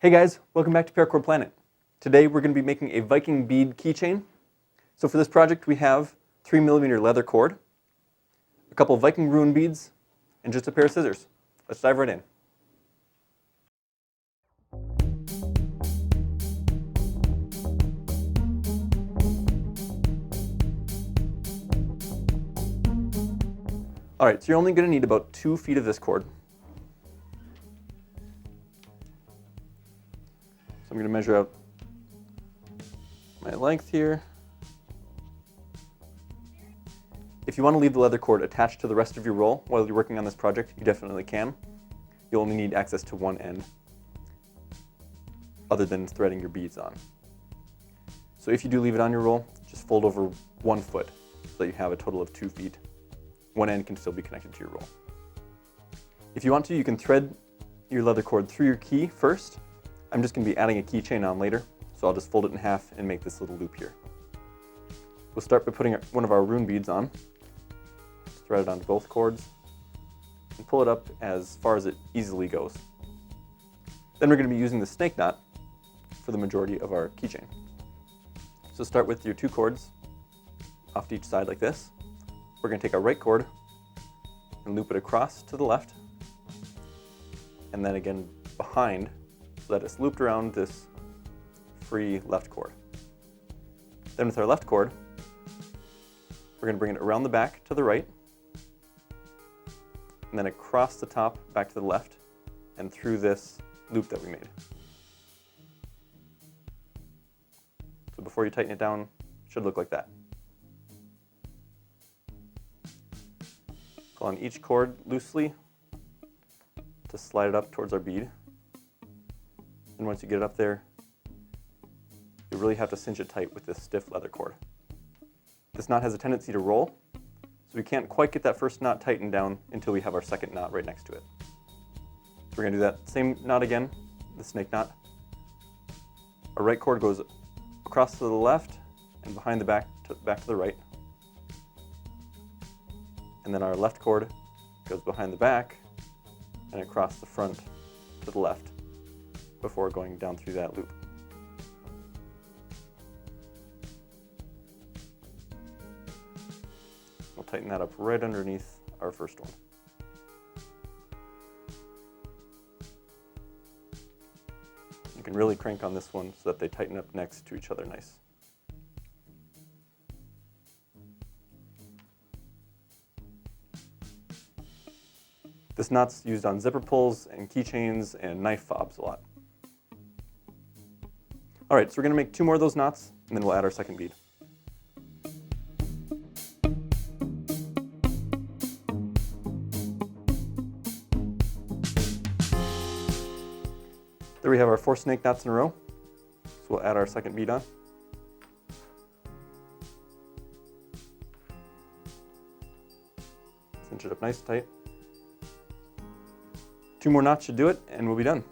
Hey guys, welcome back to Paracord Planet. Today we're going to be making a Viking bead keychain. So for this project we have 3mm leather cord, a couple Viking rune beads, and just a pair of scissors. Let's dive right in. Alright, so you're only going to need about 2 feet of this cord. So I'm going to measure out my length here. If you want to leave the leather cord attached to the rest of your roll while you're working on this project, you definitely can. You'll only need access to one end, other than threading your beads on. So if you do leave it on your roll, just fold over 1 foot so that you have a total of 2 feet. One end can still be connected to your roll. If you want to, you can thread your leather cord through your key first. I'm just going to be adding a keychain on later, so I'll just fold it in half and make this little loop here. We'll start by putting one of our rune beads on. Just thread it onto both cords and pull it up as far as it easily goes. Then we're going to be using the snake knot for the majority of our keychain. So start with your 2 cords off to each side like this. We're going to take our right cord and loop it across to the left, and then again behind so that it's looped around this free left cord. Then with our left cord, we're going to bring it around the back to the right, and then across the top back to the left, and through this loop that we made. So before you tighten it down, it should look like that. Pull on each cord loosely to slide it up towards our bead. And once you get it up there, you really have to cinch it tight with this stiff leather cord. This knot has a tendency to roll, so we can't quite get that first knot tightened down until we have our second knot right next to it. So we're going to do that same knot again, the snake knot. Our right cord goes across to the left and behind the back to the right. And then our left cord goes behind the back and across the front to the left before going down through that loop. We'll tighten that up right underneath our first one. You can really crank on this one so that they tighten up next to each other nice. This knot's used on zipper pulls and keychains and knife fobs a lot. Alright, so we're going to make 2 more of those knots, and then we'll add our second bead. There we have our 4 snake knots in a row. So we'll add our second bead on. Cinch it up nice and tight. 2 more knots should do it, and we'll be done.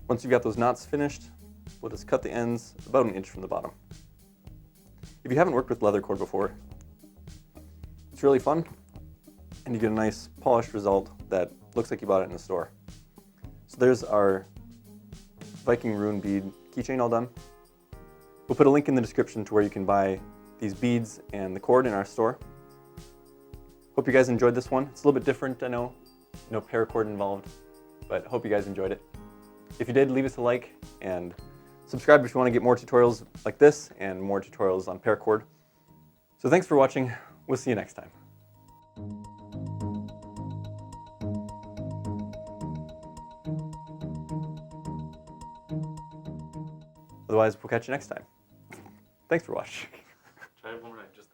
Once you've got those knots finished, we'll just cut the ends about 1 inch from the bottom. If you haven't worked with leather cord before, it's really fun, and you get a nice polished result that looks like you bought it in a store. So there's our Viking rune bead keychain all done. We'll put a link in the description to where you can buy these beads and the cord in our store. Hope you guys enjoyed this one. It's a little bit different, I know. No paracord involved, but hope you guys enjoyed it. If you did, leave us a like and subscribe if you want to get more tutorials like this and more tutorials on paracord. So thanks for watching. We'll see you next time. Otherwise, we'll catch you next time. Thanks for watching.